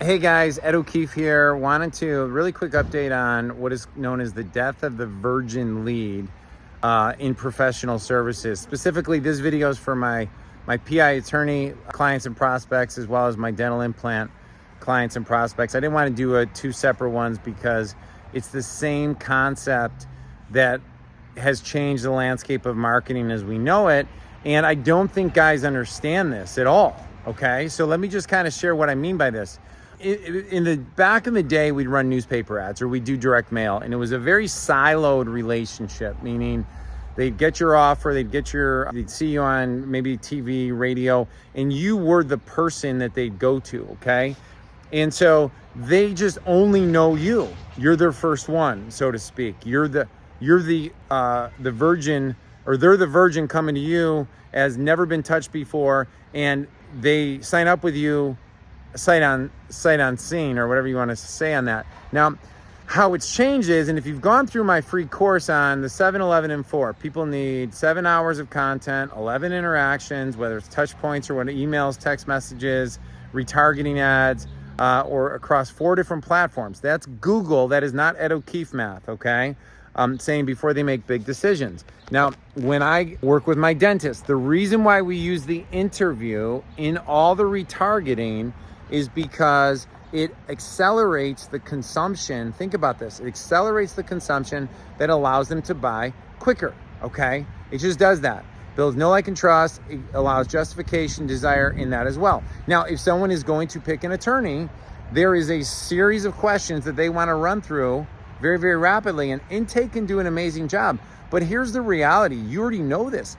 Hey guys, Ed O'Keefe here. Wanted to really quick update on what is known as the death of the virgin lead in professional services. Specifically, this video is for my PI attorney clients and prospects, as well as my dental implant clients and prospects. I didn't want to do two separate ones because it's the same concept that has changed the landscape of marketing as we know it. And I don't think guys understand this at all. Okay, so let me just kind of share what I mean by this. In the back in the day, we'd run newspaper ads or we'd do direct mail, and it was a very siloed relationship, meaning they'd get your offer, they'd see you on maybe TV, radio, and you were the person that they'd go to, okay? And so they just only know you. You're their first one, so to speak. You're the virgin, or they're the virgin coming to you, has never been touched before, and they sign up with you sight on scene, or whatever you want to say on that. Now, how it's changed is, and if you've gone through my free course on the 7, 11, and 4, people need 7 hours of content, 11 interactions, whether it's touch points or what, emails, text messages, retargeting ads, or across 4 different platforms. That's Google. That is not Ed O'Keefe math, okay? I'm saying before they make big decisions. Now, when I work with my dentist, the reason why we use the interview in all the retargeting is because it accelerates the consumption. Think about this. It accelerates the consumption that allows them to buy quicker, okay? It just does that. Builds know, like, and trust. It allows justification, desire in that as well. Now, if someone is going to pick an attorney, there is a series of questions that they want to run through very, very rapidly, and intake can do an amazing job. But here's the reality. You already know this.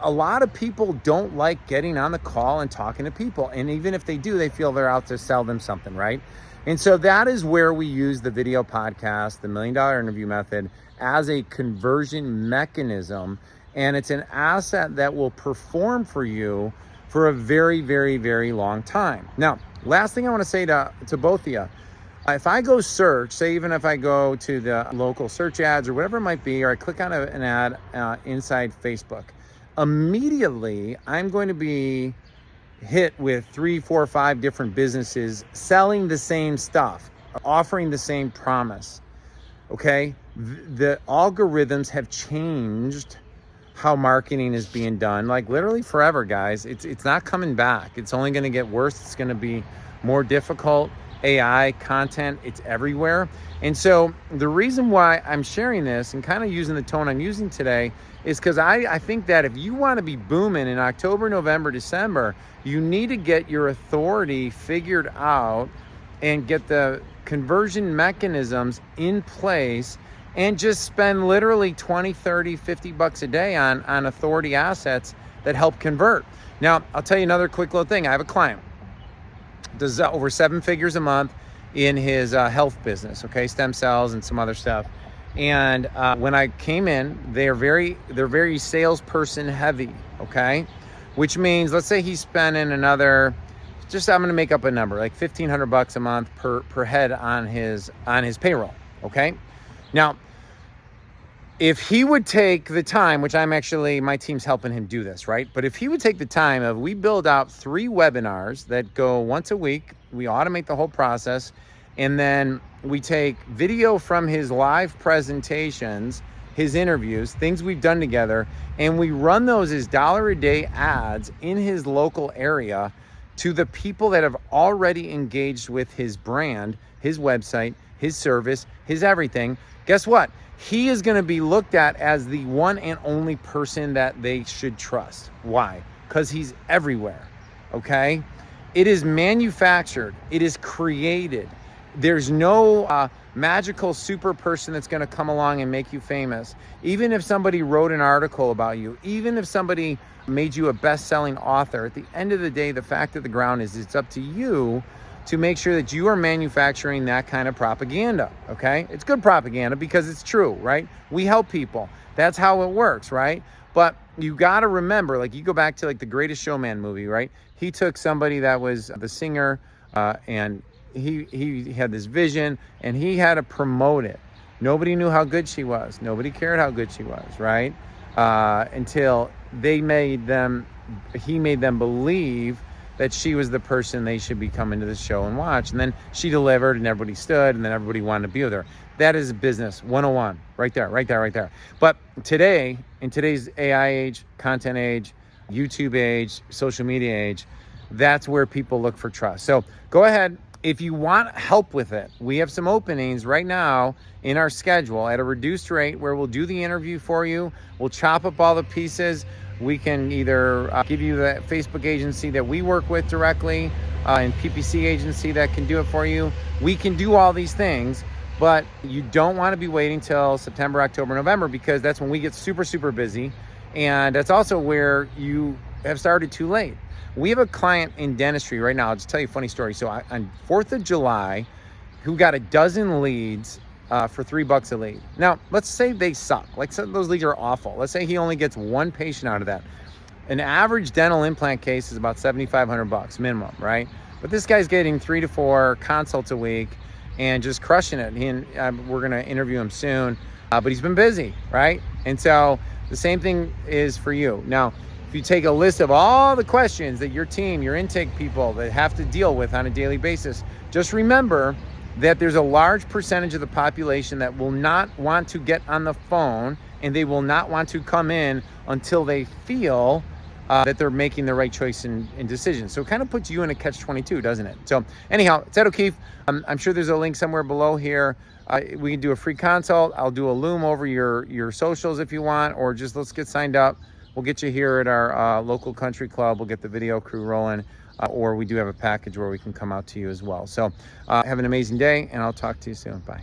A lot of people don't like getting on the call and talking to people. And even if they do, they feel they're out to sell them something, right? And so that is where we use the video podcast, the $1 Million Interview Method, as a conversion mechanism. And it's an asset that will perform for you for a very, very, very long time. Now, last thing I want to say to both of you, if I go search, say even if I go to the local search ads or whatever it might be, or I click on an ad inside Facebook, immediately I'm going to be hit with 3, 4, 5 different businesses selling the same stuff, offering the same promise, okay? The algorithms have changed how marketing is being done, like literally forever, guys. It's not coming back. It's only going to get worse. It's going to be more difficult. AI content, it's everywhere. And so the reason why I'm sharing this and kind of using the tone I'm using today is because I think that if you want to be booming in October, November, December, you need to get your authority figured out and get the conversion mechanisms in place, and just spend literally 20, 30, 50 bucks a day on authority assets that help convert. Now, I'll tell you another quick little thing. I have a client, does over 7 figures a month in his health business, okay, stem cells and some other stuff. And when I came in, they're very salesperson heavy, okay, which means, let's say he's spending another, just I'm going to make up a number, like $1,500 a month per head on his payroll, okay. Now, if he would take the time, which my team's helping him do this, right? But if he would take the time we build out 3 webinars that go once a week, we automate the whole process, and then we take video from his live presentations, his interviews, things we've done together, and we run those as $1 a day ads in his local area to the people that have already engaged with his brand, his website, his service, his everything. Guess what? He is going to be looked at as the one and only person that they should trust. Why? Because he's everywhere, okay? It is manufactured. It is created. There's no magical super person that's going to come along and make you famous. Even if somebody wrote an article about you, even if somebody made you a best-selling author, at the end of the day, the fact of the ground is it's up to you to make sure that you are manufacturing that kind of propaganda, okay? It's good propaganda because it's true, right? We help people. That's how it works, right? But you got to remember, like, you go back to like the Greatest Showman movie, right? He took somebody that was the singer and he had this vision and he had to promote it. Nobody knew how good she was. Nobody cared how good she was, right? Until he made them believe that she was the person they should be coming to the show and watch. And then she delivered and everybody stood and then everybody wanted to be with her. That is business 101 right there, right there, right there. But today, in today's AI age, content age, YouTube age, social media age, that's where people look for trust. So go ahead. If you want help with it, we have some openings right now in our schedule at a reduced rate where we'll do the interview for you. We'll chop up all the pieces. We can either give you the Facebook agency that we work with directly and PPC agency that can do it for you. We can do all these things, but you don't want to be waiting till September, October, November, because that's when we get super, super busy. And that's also where you have started too late. We have a client in dentistry right now. I'll just tell you a funny story. So on 4th of July, who got a dozen leads for $3 a lead. Now, let's say they suck. Like, some of those leads are awful. Let's say he only gets one patient out of that. An average dental implant case is about $7,500 minimum, right? But this guy's getting 3 to 4 consults a week and just crushing it. We're going to interview him soon, but he's been busy, right? And so the same thing is for you. Now, if you take a list of all the questions that your team, your intake people that have to deal with on a daily basis, just remember that there's a large percentage of the population that will not want to get on the phone and they will not want to come in until they feel that they're making the right choice and decision. So it kind of puts you in a catch-22, doesn't it? So anyhow, it's Ed O'Keefe. I'm sure there's a link somewhere below here. We can do a free consult. I'll do a Loom over your socials if you want, or just let's get signed up. We'll get you here at our local country club. We'll get the video crew rolling, or we do have a package where we can come out to you as well. So have an amazing day, and I'll talk to you soon. Bye.